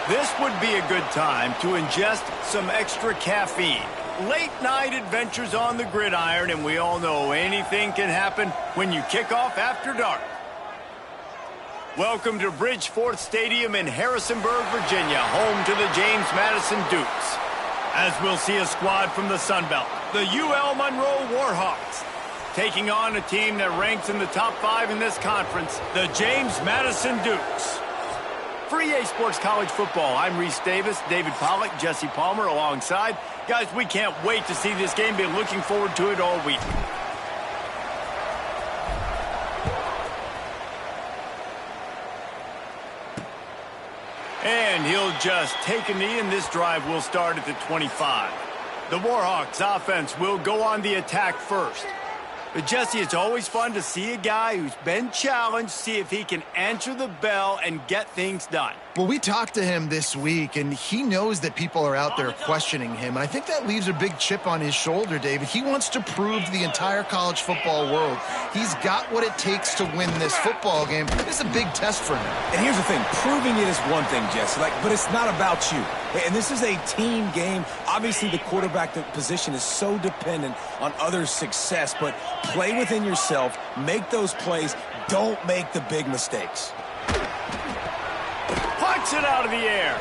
This would be a good time to ingest some extra caffeine. Late night adventures on the gridiron, and we all know anything can happen when you kick off after dark. Welcome to Bridgeforth Stadium in Harrisonburg, Virginia, home to the James Madison Dukes. As we'll see a squad from the Sun Belt, the UL Monroe Warhawks, taking on a team that ranks in the top 5 in this conference, the James Madison Dukes. For EA Sports College Football, I'm Reese Davis, David Pollack, Jesse Palmer alongside. Guys, we can't wait to see this game. Been looking forward to it all week. And he'll just take a knee, and this drive will start at the 25. The Warhawks offense will go on the attack first. But, Jesse, it's always fun to see a guy who's been challenged, see if he can answer the bell and get things done. Well, we talked to him this week, and he knows that people are out there questioning him. And I think that leaves a big chip on his shoulder, David. He wants to prove to the entire college football world he's got what it takes to win this football game. It's a big test for him. And here's the thing. Proving it is one thing, Jesse, but it's not about you. And this is a team game. Obviously, the quarterback position is so dependent on others' success, but play within yourself, make those plays, don't make the big mistakes. Punch it out of the air.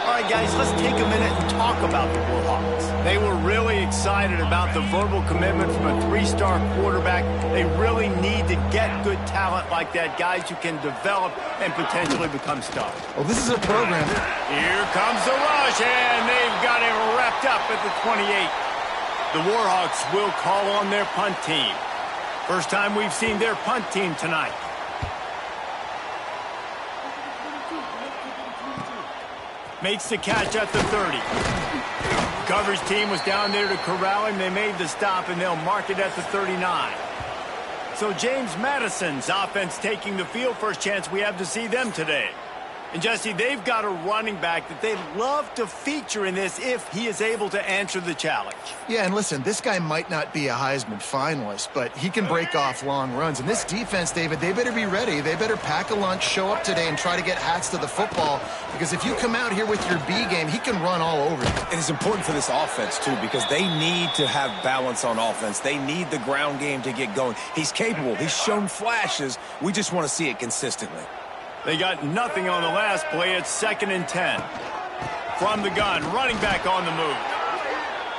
All right, guys, let's take a minute and talk about the Warhawks. They were really excited about the verbal commitment from a 3-star quarterback. They really need to get good talent like that, guys who can develop and potentially become stars. Well, this is a program. Here comes the rush, and they've got him wrapped up at the 28. The Warhawks will call on their punt team. First time we've seen their punt team tonight. Makes the catch at the 30. Coverage team was down there to corral him. They made the stop, and they'll mark it at the 39. So James Madison's offense taking the field. First chance we have to see them today. And, Jesse, they've got a running back that they'd love to feature in this if he is able to answer the challenge. Yeah, and listen, this guy might not be a Heisman finalist, but he can break off long runs. And this defense, David, they better be ready. They better pack a lunch, show up today, and try to get hats to the football. Because if you come out here with your B game, he can run all over you. And it's important for this offense, too, because they need to have balance on offense. They need the ground game to get going. He's capable. He's shown flashes. We just want to see it consistently. They got nothing on the last play. It's 2nd and 10. From the gun, running back on the move.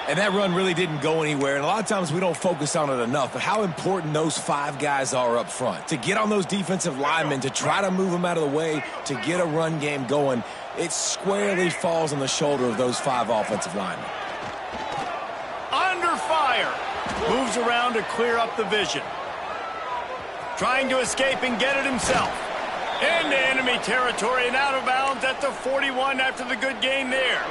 And that run really didn't go anywhere. And a lot of times we don't focus on it enough. But how important those 5 guys are up front. To get on those defensive linemen, to try to move them out of the way, to get a run game going, it squarely falls on the shoulder of those 5 offensive linemen. Under fire. Moves around to clear up the vision. Trying to escape and get it himself. Into enemy territory and out of bounds at the 41 after the good game there.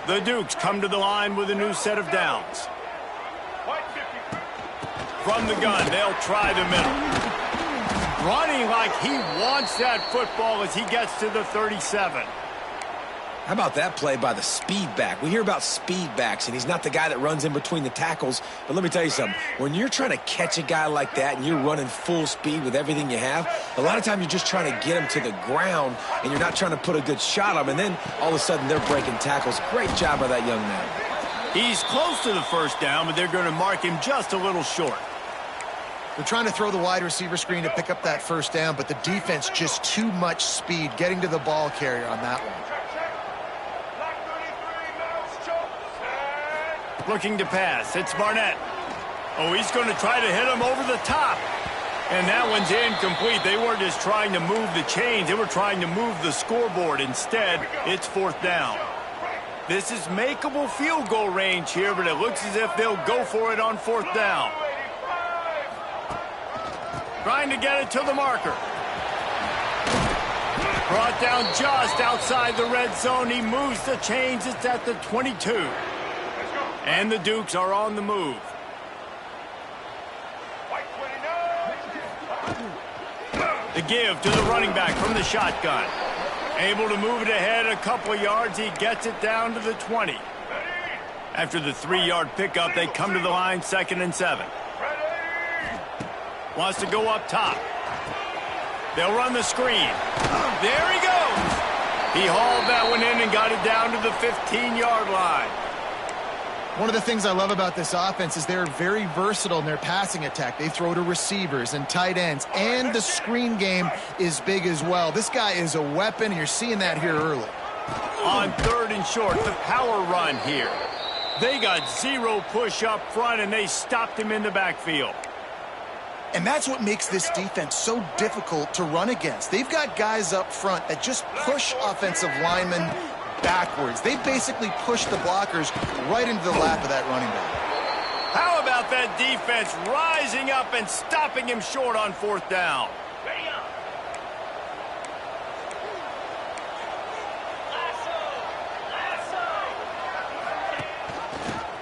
The Dukes come to the line with a new set of downs. From the gun, they'll try the middle. Running like he wants that football as he gets to the 37. How about that play by the speed back? We hear about speed backs, and he's not the guy that runs in between the tackles. But let me tell you something. When you're trying to catch a guy like that and you're running full speed with everything you have, a lot of times you're just trying to get him to the ground, and you're not trying to put a good shot on him. And then all of a sudden they're breaking tackles. Great job by that young man. He's close to the first down, but they're going to mark him just a little short. They're trying to throw the wide receiver screen to pick up that first down, but the defense just too much speed getting to the ball carrier on that one. Looking to pass. It's Barnett. Oh, he's going to try to hit him over the top. And that one's incomplete. They weren't just trying to move the chains. They were trying to move the scoreboard. Instead, it's 4th down. This is makeable field goal range here, but it looks as if they'll go for it on 4th down. Trying to get it to the marker. Brought down just outside the red zone. He moves the chains. It's at the 22. And the Dukes are on the move. The give to the running back from the shotgun. Able to move it ahead a couple of yards. He gets it down to the 20. After the 3-yard pickup, they come to the line 2nd and 7. Wants to go up top. They'll run the screen. There he goes. He hauled that one in and got it down to the 15-yard line. One of the things I love about this offense is they're very versatile in their passing attack. They throw to receivers and tight ends, and the screen game is big as well. This guy is a weapon, and you're seeing that here early. On 3rd and short, the power run here. They got 0 push up front, and they stopped him in the backfield. And that's what makes this defense so difficult to run against. They've got guys up front that just push offensive linemen backwards. They basically push the blockers right into the lap of that running back. How about that defense rising up and stopping him short on 4th down?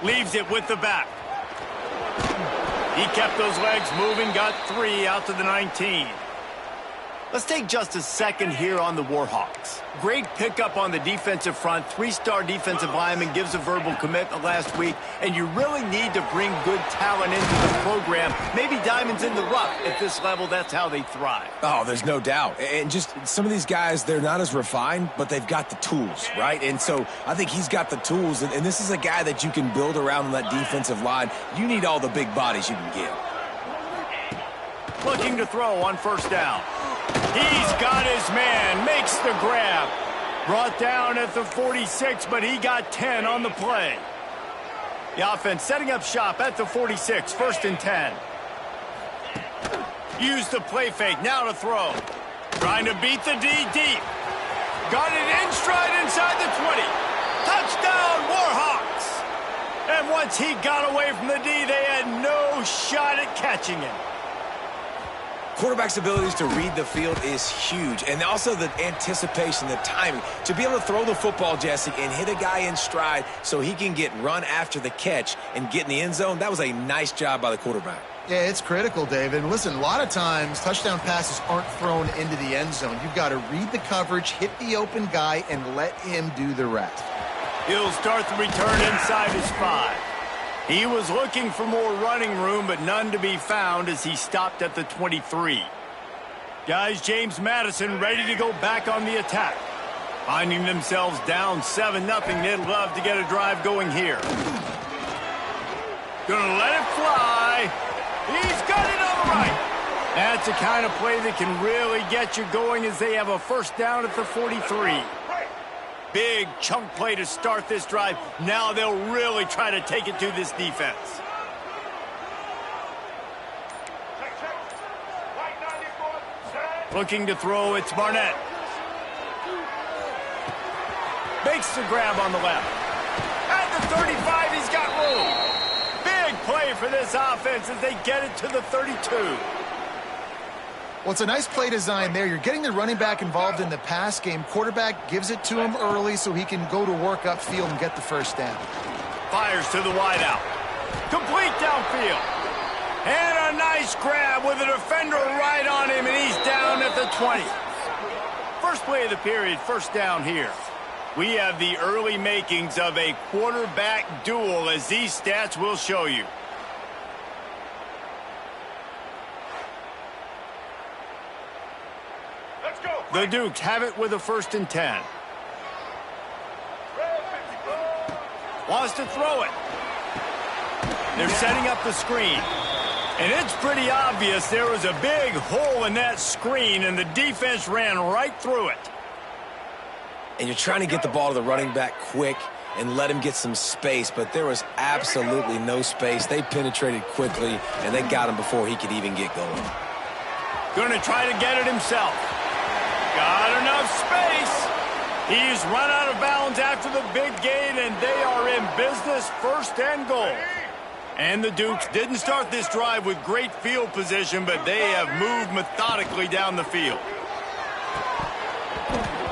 Leaves it with the back. He kept those legs moving, got 3 out to the 19. Let's take just a second here on the Warhawks. Great pickup on the defensive front. 3-star defensive lineman gives a verbal commitment last week, and you really need to bring good talent into the program. Maybe diamonds in the rough. At this level, that's how they thrive. Oh, there's no doubt. And just some of these guys, they're not as refined, but they've got the tools, right? And so I think he's got the tools, and this is a guy that you can build around on that defensive line. You need all the big bodies you can get. Looking to throw on 1st down. He's got his man, makes the grab. Brought down at the 46, but he got 10 on the play. The offense setting up shop at the 46, 1st and 10. Use the play fake, now to throw. Trying to beat the D deep. Got it in stride inside the 20. Touchdown, Warhawks! And once he got away from the D, they had no shot at catching him. Quarterback's abilities to read the field is huge, and also the anticipation, the timing. To be able to throw the football, Jesse, and hit a guy in stride so he can get run after the catch and get in the end zone, that was a nice job by the quarterback. Yeah, it's critical, David. And listen, a lot of times touchdown passes aren't thrown into the end zone. You've got to read the coverage, hit the open guy, and let him do the rest. He'll start the return inside his 5. He was looking for more running room, but none to be found as he stopped at the 23. Guys, James Madison ready to go back on the attack. Finding themselves down 7-0, they'd love to get a drive going here. Gonna let it fly. He's got it on the right. That's the kind of play that can really get you going as they have a 1st down at the 43. Big chunk play to start this drive. Now they'll really try to take it to this defense. Looking to throw, it's Barnett. Makes the grab on the left. At the 35, he's got room. Big play for this offense as they get it to the 32. Well, it's a nice play design there. You're getting the running back involved in the pass game. Quarterback gives it to him early so he can go to work upfield and get the 1st down. Fires to the wideout. Complete downfield. And a nice grab with a defender right on him, and he's down at the 20. First play of the period, 1st down here. We have the early makings of a quarterback duel, as these stats will show you. The Dukes have it with a 1st and 10. Wants to throw it. They're setting up the screen. And it's pretty obvious there was a big hole in that screen, and the defense ran right through it. And you're trying to get the ball to the running back quick and let him get some space, but there was absolutely no space. They penetrated quickly, and they got him before he could even get going. Gonna try to get it himself. Got enough space. He's run out of bounds after the big gain, and they are in business, 1st and goal. And the Dukes didn't start this drive with great field position, but they have moved methodically down the field.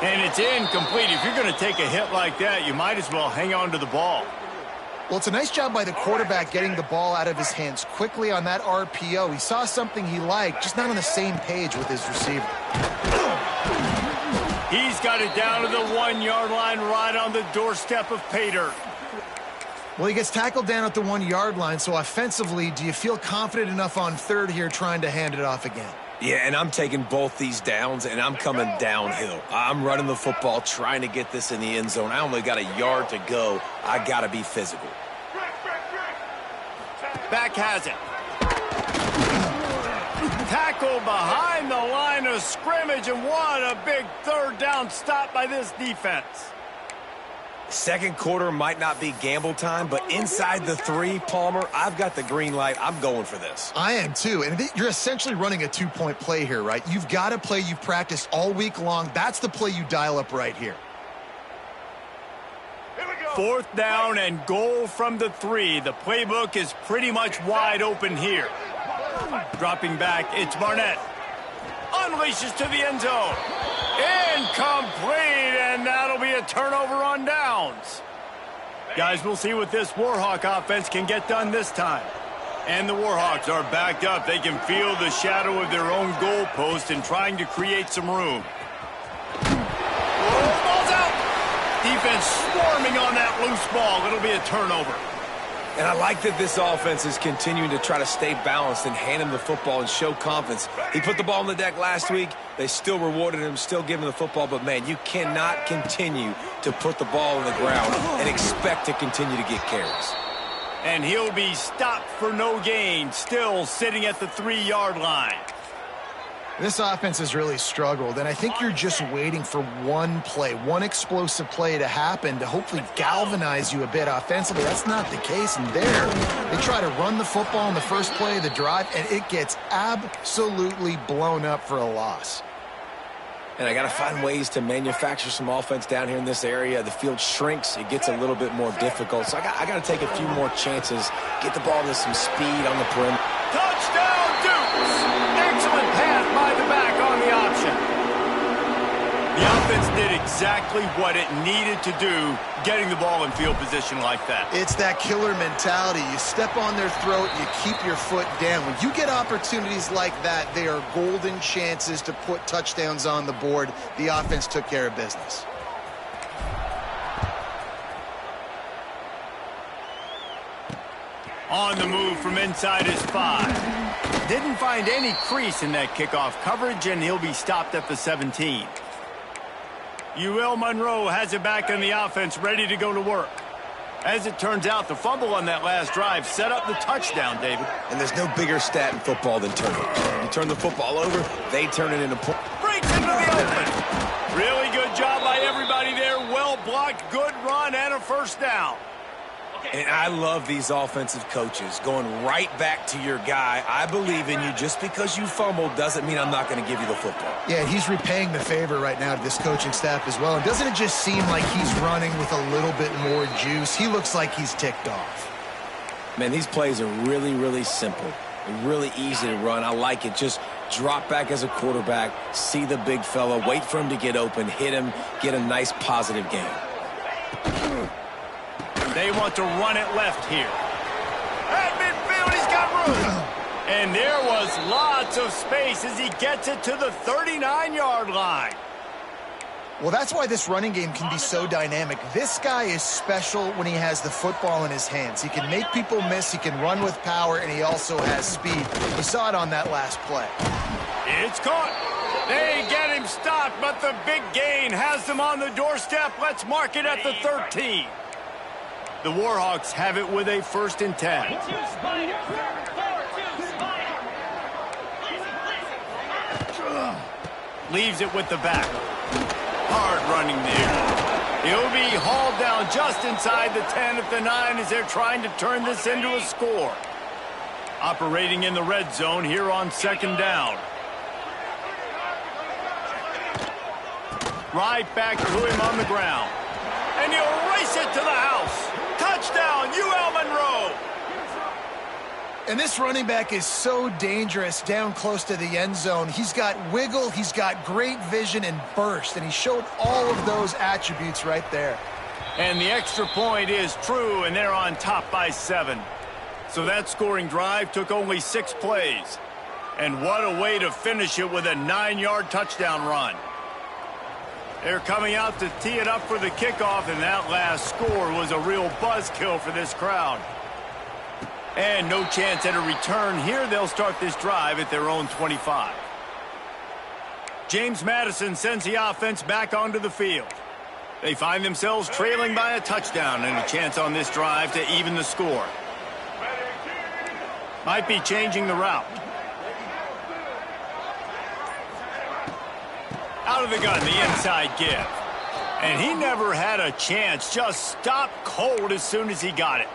And it's incomplete. If you're going to take a hit like that, you might as well hang on to the ball. Well, it's a nice job by the quarterback getting the ball out of his hands quickly on that RPO. He saw something he liked, just not on the same page with his receiver. He's got it down to the 1-yard line right on the doorstep of pay dirt. Well, he gets tackled down at the 1-yard line, so offensively, do you feel confident enough on 3rd here trying to hand it off again? Yeah, and I'm taking both these downs, and I'm coming downhill. I'm running the football, trying to get this in the end zone. I only got a yard to go. I got to be physical. Back has it. Tackle behind the line of scrimmage, and what a big third down stop by this defense. Second quarter might not be gamble time, but inside the 3, Palmer, I've got the green light. I'm going for this. I am too, and you're essentially running a 2-point play here, right? You've got a play you've practiced all week long. That's the play you dial up right here. Fourth down and goal from the 3. The playbook is pretty much wide open here. Dropping back, it's Barnett. Unleashes to the end zone. Incomplete, and that'll be a turnover on downs. Guys, we'll see what this Warhawk offense can get done this time. And the Warhawks are backed up. They can feel the shadow of their own goalpost and trying to create some room. Oh, ball's out. Defense swarming on that loose ball. It'll be a turnover. And I like that this offense is continuing to try to stay balanced and hand him the football and show confidence. He put the ball on the deck last week. They still rewarded him, still giving the football. But, man, you cannot continue to put the ball on the ground and expect to continue to get carries. And he'll be stopped for no gain, still sitting at the 3-yard line. This offense has really struggled, and I think you're just waiting for one play, one explosive play to happen to hopefully galvanize you a bit offensively. That's not the case, and there, they try to run the football in the first play of the drive, and it gets absolutely blown up for a loss. And I got to find ways to manufacture some offense down here in this area. The field shrinks. It gets a little bit more difficult. So I got to take a few more chances, get the ball to some speed on the perimeter. Touchdown, Dukes! Excellent pass by the back on the option. The offense did exactly what it needed to do, getting the ball in field position like that. It's that killer mentality. You step on their throat, you keep your foot down. When you get opportunities like that, they are golden chances to put touchdowns on the board. The offense took care of business. On the move from inside his 5. Didn't find any crease in that kickoff coverage, and he'll be stopped at the 17. UL Monroe has it back in the offense, ready to go to work. As it turns out, the fumble on that last drive set up the touchdown, David. And there's no bigger stat in football than turnovers. You turn the football over, they turn it into points. Breaks into the open. Really good job by everybody there. Well blocked, good run, and a first down. And I love these offensive coaches going right back to your guy. I believe in you. Just because you fumbled doesn't mean I'm not going to give you the football. Yeah, he's repaying the favor right now to this coaching staff as well. And doesn't it just seem like he's running with a little bit more juice? He looks like he's ticked off. Man, these plays are really, really simple. They're really easy to run. I like it. Just drop back as a quarterback, see the big fella, wait for him to get open, hit him, get a nice positive gain. They want to run it left here. At midfield, he's got room. And there was lots of space as he gets it to the 39-yard line. Well, that's why this running game can be so dynamic. This guy is special when he has the football in his hands. He can make people miss, he can run with power, and he also has speed. We saw it on that last play. It's caught. They get him stopped, but the big gain has them on the doorstep. Let's mark it at the 13. The Warhawks have it with a 1st and 10. Leaves it with the back. Hard running there. He'll be hauled down just inside the 10 at the 9 as they're trying to turn this into a score. Operating in the red zone here on 2nd down. Right back to him on the ground. And he'll race it to the house. Touchdown, UL Monroe. And this running back is so dangerous down close to the end zone. He's got wiggle, he's got great vision and burst, and he showed all of those attributes right there. And the extra point is true, and they're on top by 7. So that scoring drive took only 6 plays. And what a way to finish it with a 9-yard touchdown run. They're coming out to tee it up for the kickoff, and that last score was a real buzzkill for this crowd. And no chance at a return here. They'll start this drive at their own 25. James Madison sends the offense back onto the field. They find themselves trailing by a touchdown and a chance on this drive to even the score. Might be changing the route. Out of the gun, the inside give. And he never had a chance, just stopped cold as soon as he got it.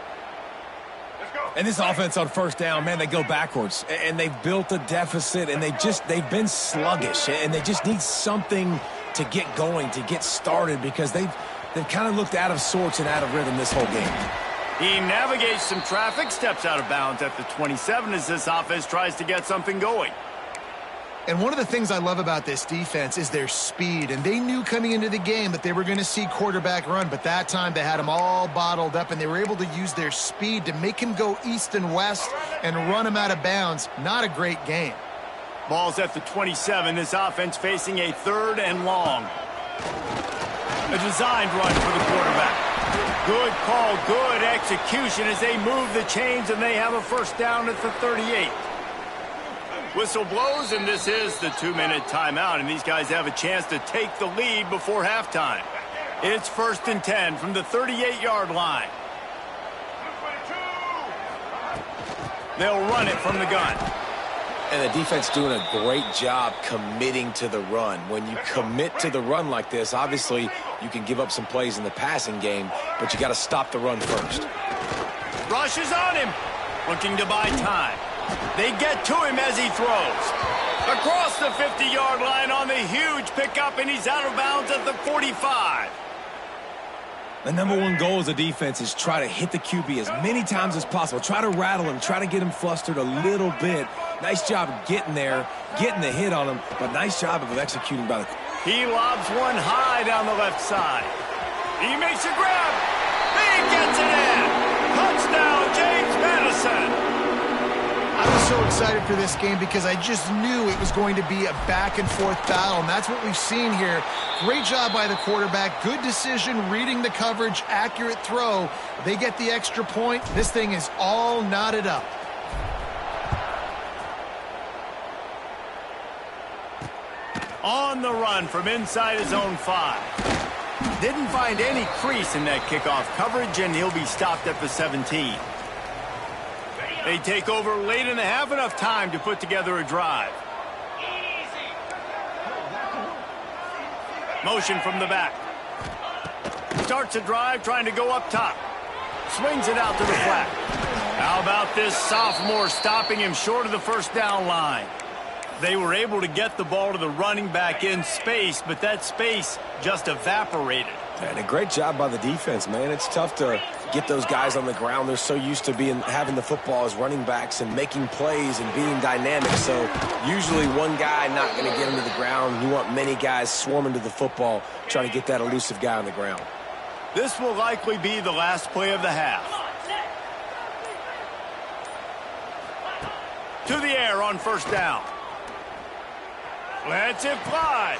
And this offense on first down, man, they go backwards. And they've built a deficit, and they've been sluggish. And they just need something to get going, to get started, because they've kind of looked out of sorts and out of rhythm this whole game. He navigates some traffic, steps out of bounds at the 27 as this offense tries to get something going. And one of the things I love about this defense is their speed. And they knew coming into the game that they were going to see quarterback run. But that time they had him all bottled up, and they were able to use their speed to make him go east and west and run him out of bounds. Not a great game. Ball's at the 27. This offense facing a 3rd and long. A designed run for the quarterback. Good call, good execution as they move the chains, and they have a first down at the 38. Whistle blows, and this is the 2-minute timeout, and these guys have a chance to take the lead before halftime. It's 1st and 10 from the 38-yard line. They'll run it from the gun. And the defense doing a great job committing to the run. When you commit to the run like this, obviously you can give up some plays in the passing game, but you got to stop the run first. Rush is on him, looking to buy time. They get to him as he throws. Across the 50-yard line on the huge pickup, and he's out of bounds at the 45. The number one goal as a defense is try to hit the QB as many times as possible. Try to rattle him, try to get him flustered a little bit. Nice job of getting there, getting the hit on him, but nice job of executing by the... He lobs one high down the left side. He makes a grab. He gets it in. Touchdown, James Madison. I was so excited for this game because I just knew it was going to be a back-and-forth battle, and that's what we've seen here. Great job by the quarterback. Good decision, reading the coverage, accurate throw. They get the extra point. This thing is all knotted up. On the run from inside his own 5. Didn't find any crease in that kickoff coverage, and he'll be stopped at the 17. They take over late in the half, enough time to put together a drive. Motion from the back. Starts a drive trying to go up top. Swings it out to the flat. How about this sophomore stopping him short of the first down line? They were able to get the ball to the running back in space, but that space just evaporated. And a great job by the defense, man. It's tough to get those guys on the ground. They're so used to having the football as running backs and making plays and being dynamic. So usually one guy not going to get him to the ground. You want many guys swarming to the football, trying to get that elusive guy on the ground. This will likely be the last play of the half. To the air on first down. Lets it fly.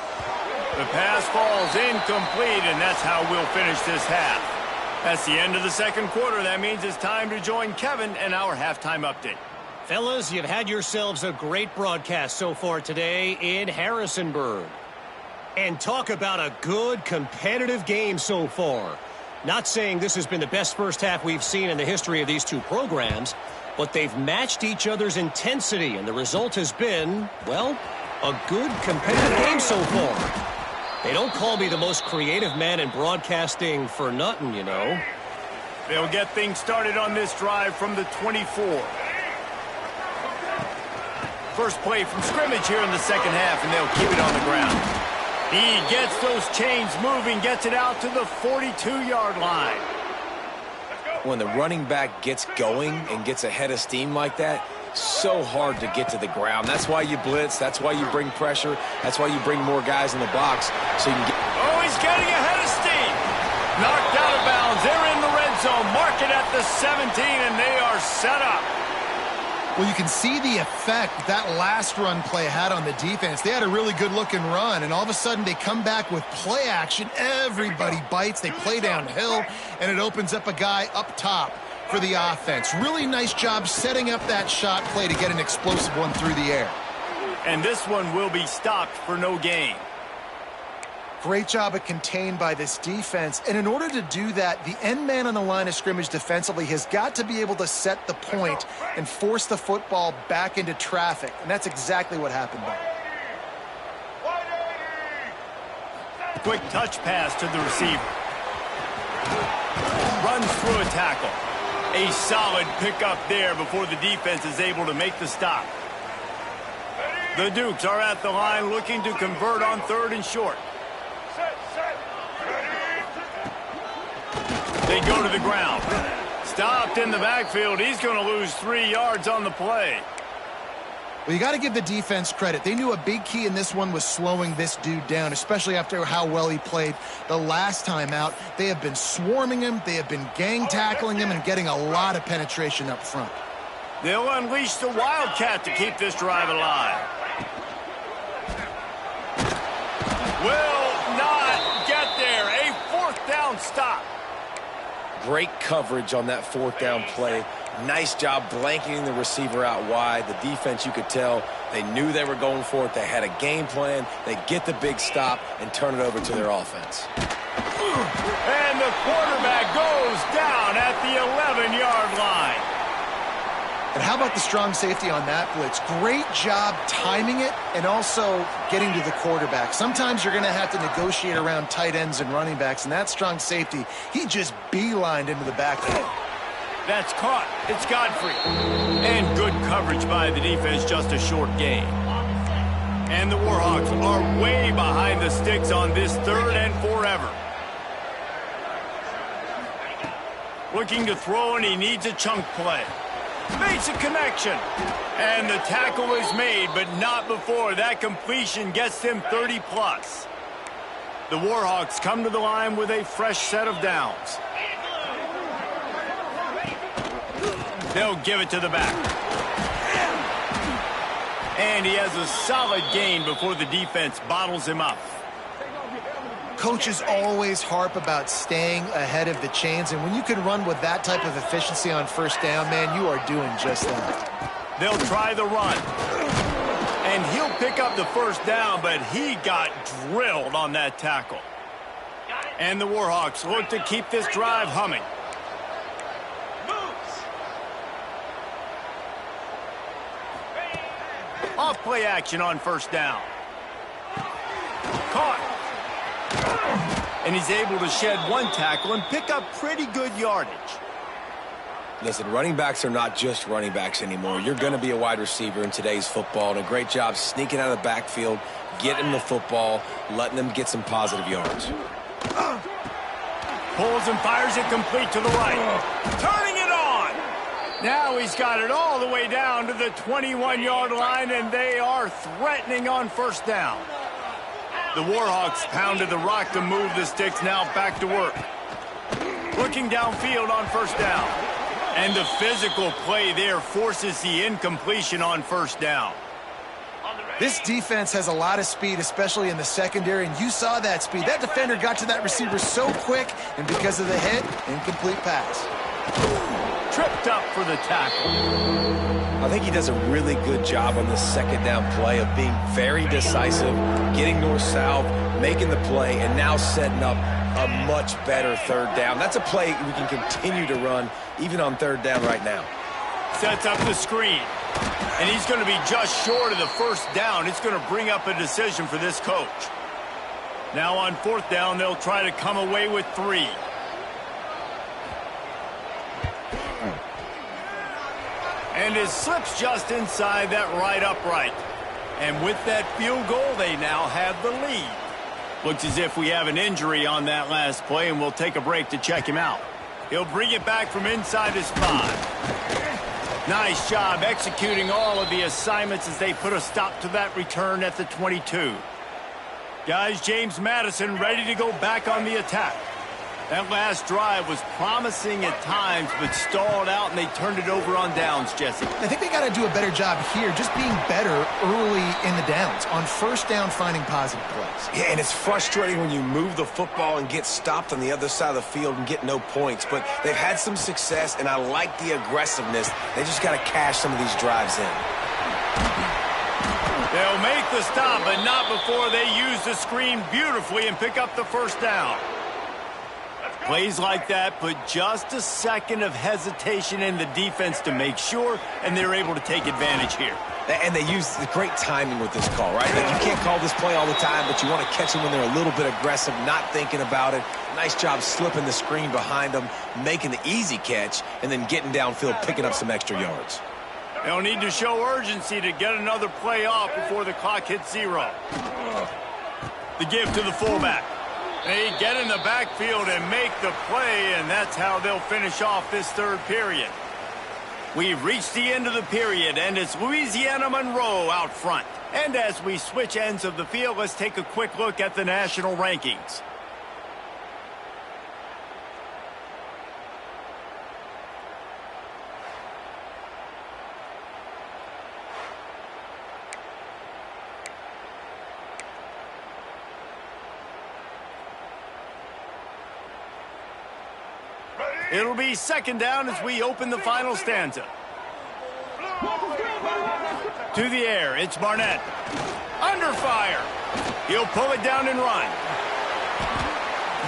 The pass falls incomplete, and that's how we'll finish this half. That's the end of the second quarter. That means it's time to join Kevin and our halftime update. Fellas, you've had yourselves a great broadcast so far today in Harrisonburg. And talk about a good competitive game so far. Not saying this has been the best first half we've seen in the history of these two programs, but they've matched each other's intensity, and the result has been, well, a good competitive game so far. They don't call me the most creative man in broadcasting for nothing, you know. They'll get things started on this drive from the 24. First play from scrimmage here in the second half, and they'll keep it on the ground. He gets those chains moving, gets it out to the 42-yard line. When the running back gets going and gets ahead of steam like that, so hard to get to the ground. That's why you blitz. That's why you bring pressure. That's why you bring more guys in the box. So you can get... Oh, he's getting ahead of steam. Knocked out of bounds. They're in the red zone. Mark it at the 17, and they are set up. Well, you can see the effect that last run play had on the defense. They had a really good-looking run, and all of a sudden they come back with play action. Everybody bites. They play downhill, and it opens up a guy up top for the offense. Really nice job setting up that shot play to get an explosive one through the air. And this one will be stopped for no gain. Great job of contained by this defense. And in order to do that, the end man on the line of scrimmage defensively has got to be able to set the point and force the football back into traffic. And that's exactly what happened there. Quick touch pass to the receiver. Runs through a tackle. A solid pickup there before the defense is able to make the stop. The Dukes are at the line looking to convert on 3rd and short. They go to the ground. Stopped in the backfield. He's going to lose 3 yards on the play. Well, you got to give the defense credit. They knew a big key in this one was slowing this dude down, especially after how well he played the last time out. They have been swarming him. They have been gang tackling him and getting a lot of penetration up front. They'll unleash the Wildcat to keep this drive alive. Will not get there. A 4th down stop. Great coverage on that 4th down play. Nice job blanketing the receiver out wide. The defense, you could tell, they knew they were going for it. They had a game plan. They get the big stop and turn it over to their offense. And the quarterback goes down at the 11-yard line. And how about the strong safety on that blitz? Great job timing it and also getting to the quarterback. Sometimes you're going to have to negotiate around tight ends and running backs, and that strong safety, he just beelined into the backfield. That's caught. It's Godfrey. And good coverage by the defense, just a short gain. And the Warhawks are way behind the sticks on this 3rd and forever. Looking to throw, and he needs a chunk play. Makes a connection. And the tackle is made, but not before that completion gets them 30+. The Warhawks come to the line with a fresh set of downs. They'll give it to the back. And he has a solid gain before the defense bottles him up. Coaches always harp about staying ahead of the chains, and when you can run with that type of efficiency on 1st down, man, you are doing just that. They'll try the run. And he'll pick up the 1st down, but he got drilled on that tackle. And the Warhawks look to keep this drive humming. Off play action on 1st down. Caught. And he's able to shed 1 tackle and pick up pretty good yardage. Listen, running backs are not just running backs anymore. You're going to be a wide receiver in today's football, and a great job sneaking out of the backfield, getting the football, letting them get some positive yards. Pulls and fires it complete to the right. Turning it on. Now he's got it all the way down to the 21-yard line, and they are threatening on 1st down. The Warhawks pounded the rock to move the sticks, now back to work. Looking downfield on 1st down. And the physical play there forces the incompletion on 1st down. This defense has a lot of speed, especially in the secondary, and you saw that speed. That defender got to that receiver so quick, and because of the hit, incomplete pass. Tripped up for the tackle. I think he does a really good job on this 2nd down play of being very decisive, getting north-south, making the play, and now setting up a much better 3rd down. That's a play we can continue to run even on 3rd down right now. Sets up the screen. And he's going to be just short of the 1st down. It's going to bring up a decision for this coach. Now on 4th down, they'll try to come away with 3. And it slips just inside that right upright. And with that field goal, they now have the lead. Looks as if we have an injury on that last play, and we'll take a break to check him out. He'll bring it back from inside his 5. Nice job executing all of the assignments as they put a stop to that return at the 22. Guys, James Madison ready to go back on the attack. That last drive was promising at times, but stalled out, and they turned it over on downs, Jesse. I think they got to do a better job here, just being better early in the downs, on 1st down finding positive plays. Yeah, and it's frustrating when you move the football and get stopped on the other side of the field and get no points, but they've had some success, and I like the aggressiveness. They just got to cash some of these drives in. They'll make the stop, but not before they use the screen beautifully and pick up the first down. Plays like that put just a second of hesitation in the defense to make sure, and they're able to take advantage here. And they use the great timing with this call, right? Like, you can't call this play all the time, but you want to catch them when they're a little bit aggressive, not thinking about it. Nice job slipping the screen behind them, making the easy catch, and then getting downfield, picking up some extra yards. They'll need to show urgency to get another play off before the clock hits 0. The give to the fullback. They get in the backfield and make the play, and that's how they'll finish off this third period. We've reached the end of the period, and it's Louisiana Monroe out front. And as we switch ends of the field, let's take a quick look at the national rankings. It'll be second down as we open the final stanza. To the air, it's Barnett. Under fire. He'll pull it down and run.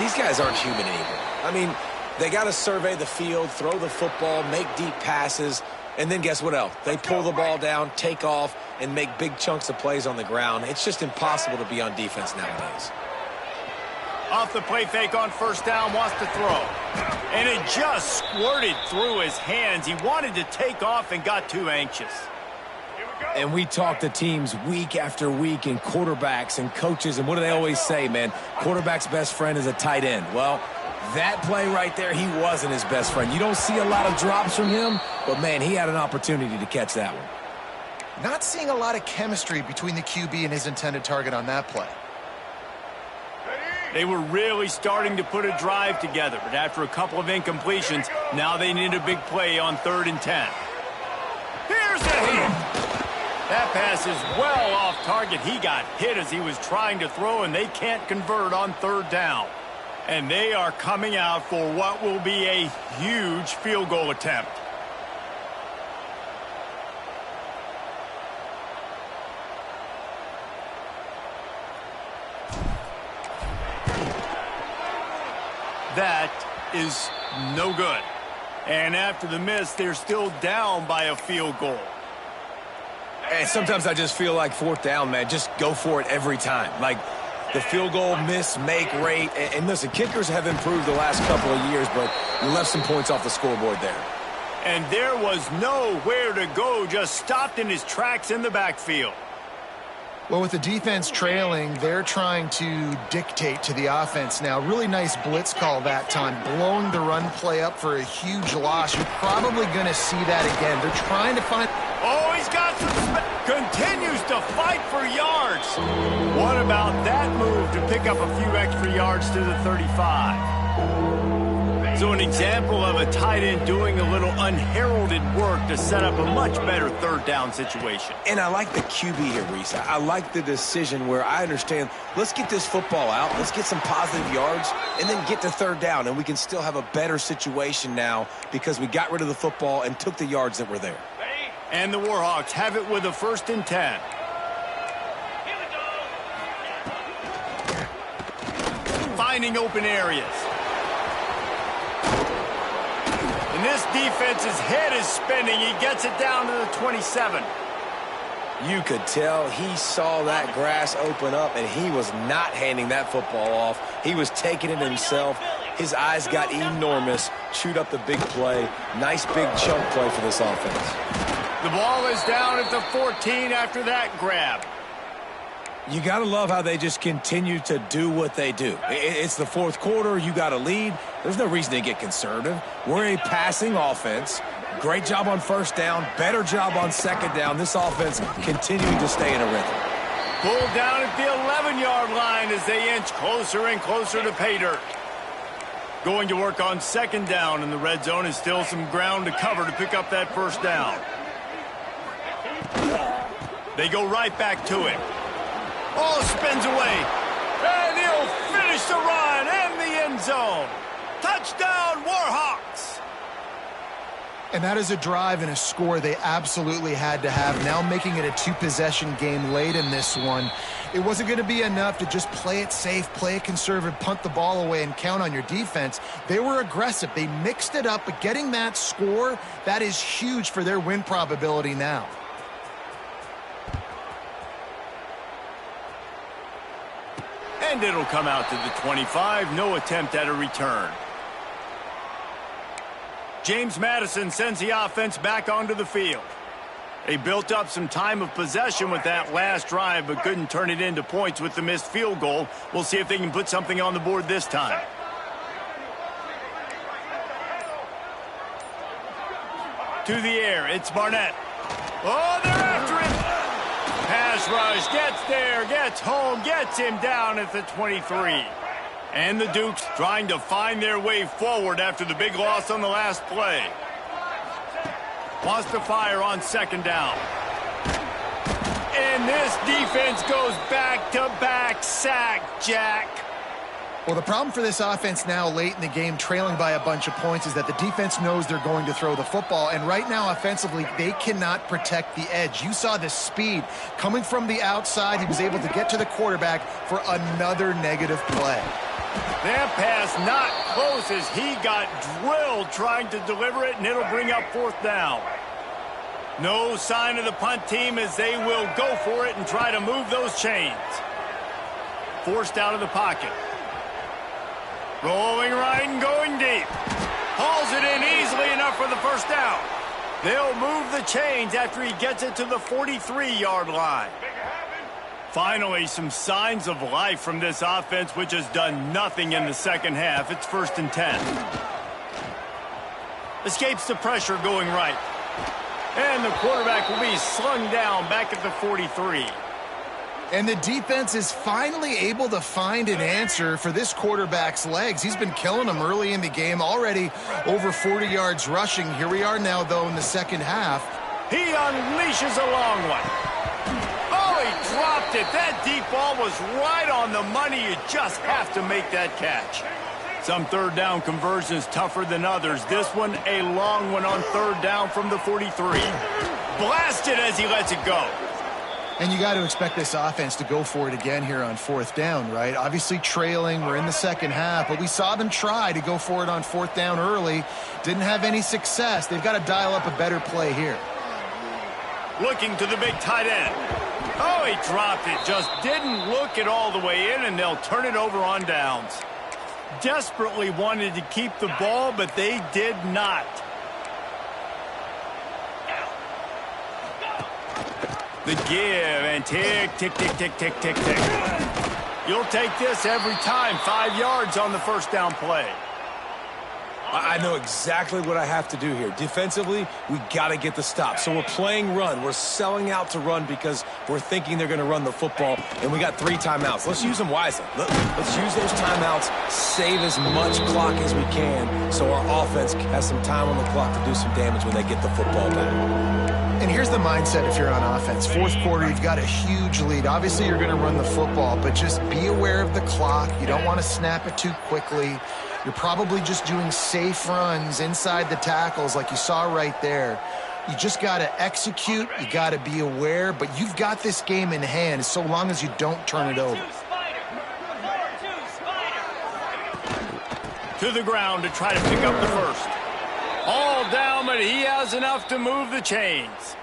These guys aren't human anymore. I mean, they got to survey the field, throw the football, make deep passes, and then guess what else? They pull the ball down, take off, and make big chunks of plays on the ground. It's just impossible to be on defense nowadays. Off the play fake on first down, wants to throw. And it just squirted through his hands. He wanted to take off and got too anxious. And we talk to teams week after week and quarterbacks and coaches, and what do they always say, man? Quarterback's best friend is a tight end. Well, that play right there, he wasn't his best friend. You don't see a lot of drops from him, but, man, he had an opportunity to catch that one. Not seeing a lot of chemistry between the QB and his intended target on that play. They were really starting to put a drive together, but after a couple of incompletions, now they need a big play on 3rd and 10. Here's a hit. That pass is well off target. He got hit as he was trying to throw, and they can't convert on 3rd down. And they are coming out for what will be a huge field goal attempt. That is no good. And after the miss, they're still down by a field goal. And sometimes I just feel like 4th down, man, just go for it every time. Like the field goal miss, make rate. And listen, kickers have improved the last couple of years, but you left some points off the scoreboard there. And there was nowhere to go, just stopped in his tracks in the backfield. Well, with the defense trailing, they're trying to dictate to the offense now. Really nice blitz call that time, blowing the run play up for a huge loss. You're probably going to see that again. They're trying to find... Oh, he's got some... Continues to fight for yards. What about that move to pick up a few extra yards to the 35? So an example of a tight end doing a little unheralded work to set up a much better 3rd down situation. And I like the QB here, Reese. I like the decision where I understand, let's get this football out, let's get some positive yards, and then get to 3rd down, and we can still have a better situation now because we got rid of the football and took the yards that were there. And the Warhawks have it with a 1st and 10. Finding open areas. And this defense's head is spinning. He gets it down to the 27. You could tell he saw that grass open up, and he was not handing that football off. He was taking it himself. His eyes got enormous, chewed up the big play. Nice big chunk play for this offense. The ball is down at the 14 after that grab. You got to love how they just continue to do what they do. It's the 4th quarter. You got a lead. There's no reason to get conservative. We're a passing offense. Great job on 1st down. Better job on 2nd down. This offense continuing to stay in a rhythm. Pulled down at the 11-yard line as they inch closer and closer to pay dirt. Going to work on 2nd down, and the red zone is still some ground to cover to pick up that 1st down. They go right back to him. Oh, spins away. And he'll finish the run and the end zone. Touchdown, Warhawks. And that is a drive and a score they absolutely had to have. Now making it a two-possession game late in this one. It wasn't going to be enough to just play it safe, play it conservative, punt the ball away, and count on your defense. They were aggressive. They mixed it up, but getting that score, that is huge for their win probability now. And it'll come out to the 25. No attempt at a return. James Madison sends the offense back onto the field. They built up some time of possession with that last drive, but couldn't turn it into points with the missed field goal. We'll see if they can put something on the board this time. To the air, it's Barnett. Oh, they're after him! Pass rush, gets there, gets home, gets him down at the 23. And the Dukes trying to find their way forward after the big loss on the last play. Wants to fire on second down. And this defense goes back-to-back sack, Jack. Well, the problem for this offense now late in the game, trailing by a bunch of points, is that the defense knows they're going to throw the football. And right now, offensively, they cannot protect the edge. You saw the speed coming from the outside. He was able to get to the quarterback for another negative play. That pass not close as he got drilled trying to deliver it, and it'll bring up fourth down. No sign of the punt team as they will go for it and try to move those chains. Forced out of the pocket. Rolling right and going deep. Hauls it in easily enough for the first down. They'll move the chains after he gets it to the 43-yard line. Finally, some signs of life from this offense, which has done nothing in the second half. It's 1st and 10. Escapes the pressure going right. And the quarterback will be slung down back at the 43. And the defense is finally able to find an answer for this quarterback's legs. He's been killing them early in the game, already over 40 yards rushing. Here we are now, though, in the second half. He unleashes a long one. Oh, he dropped it. That deep ball was right on the money. You just have to make that catch. Some third down conversions tougher than others. This one, a long one on third down from the 43. Blasted as he lets it go. And you got to expect this offense to go for it again here on fourth down, right? Obviously trailing, we're in the second half, but we saw them try to go for it on fourth down early. Didn't have any success. They've got to dial up a better play here. Looking to the big tight end. Oh, he dropped it. Just didn't look it all the way in, and they'll turn it over on downs. Desperately wanted to keep the ball, but they did not. The give and tick, tick, tick, tick, tick, tick, tick. You'll take this every time. 5 yards on the first down play. I know exactly what I have to do here. Defensively, we got to get the stop. So we're playing run. We're selling out to run because we're thinking they're going to run the football, and we got 3 timeouts. Let's use them wisely. Let's use those timeouts, save as much clock as we can so our offense has some time on the clock to do some damage when they get the football back. And here's the mindset if you're on offense. Fourth quarter, you've got a huge lead. Obviously, you're going to run the football, but just be aware of the clock. You don't want to snap it too quickly. You're probably just doing safe runs inside the tackles like you saw right there. You just got to execute. You got to be aware, but you've got this game in hand so long as you don't turn it over. To the ground to try to pick up the first. All down, but he has enough to move the chains.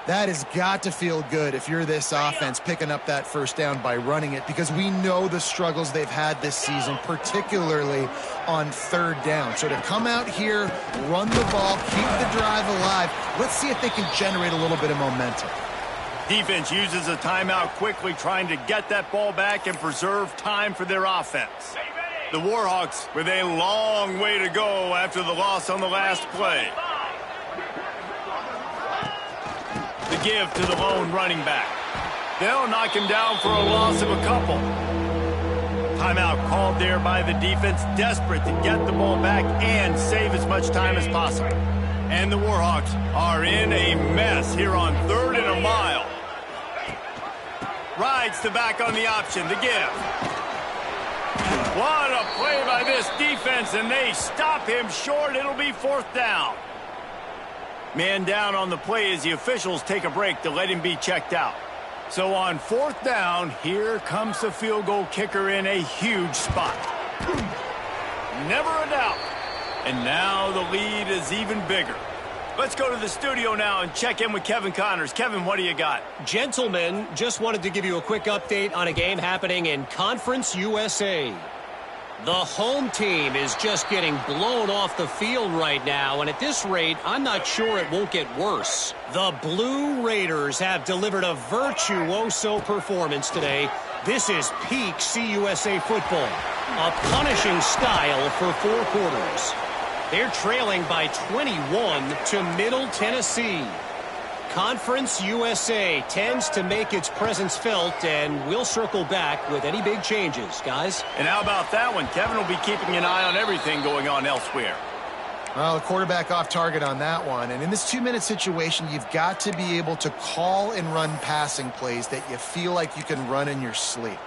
That has got to feel good if you're this offense picking up that first down by running it, because we know the struggles they've had this season, particularly on third down. So to come out here, run the ball, keep the drive alive, let's see if they can generate a little bit of momentum. Defense uses a timeout quickly, trying to get that ball back and preserve time for their offense. The Warhawks with a long way to go after the loss on the last play. The give to the lone running back. They'll knock him down for a loss of a couple. Timeout called there by the defense, desperate to get the ball back and save as much time as possible. And the Warhawks are in a mess here on 3rd and a mile. Rides the back on the option, the give. What a play by this defense, and they stop him short. It'll be 4th down. Man down on the play as the officials take a break to let him be checked out. So on 4th down, here comes the field goal kicker in a huge spot. Never a doubt. And now the lead is even bigger. Let's go to the studio now and check in with Kevin Connors. Kevin, what do you got? Gentlemen, just wanted to give you a quick update on a game happening in Conference USA. The home team is just getting blown off the field right now, and at this rate, I'm not sure it won't get worse. The Blue Raiders have delivered a virtuoso performance today. This is peak CUSA football, a punishing style for 4 quarters. They're trailing by 21 to Middle Tennessee. Conference USA tends to make its presence felt, and we'll circle back with any big changes, guys. And how about that one? Kevin will be keeping an eye on everything going on elsewhere. Well, the quarterback off target on that one. And in this 2-minute situation, you've got to be able to call and run passing plays that you feel like you can run in your sleep.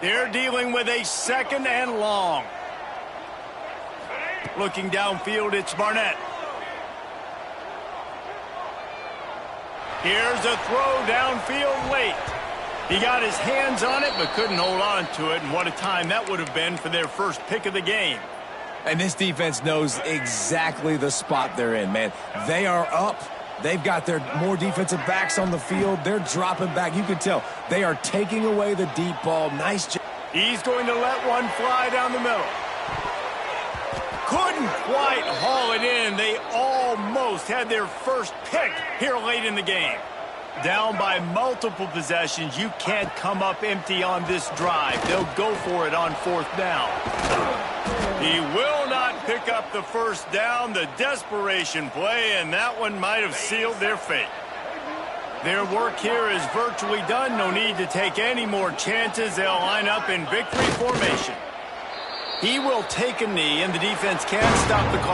They're dealing with a 2nd and long. Looking downfield, it's Barnett. Here's a throw downfield late. He got his hands on it, but couldn't hold on to it. And what a time that would have been for their first pick of the game. And this defense knows exactly the spot they're in, man. They are up. They've got their more defensive backs on the field. They're dropping back. You can tell they are taking away the deep ball. Nice job. He's going to let one fly down the middle. Couldn't quite haul it in. They almost had their first pick here late in the game. Down by multiple possessions. You can't come up empty on this drive. They'll go for it on 4th down. He will not pick up the first down. The desperation play, and that one might have sealed their fate. Their work here is virtually done. No need to take any more chances. They'll line up in victory formation. He will take a knee, and the defense can't stop the clock.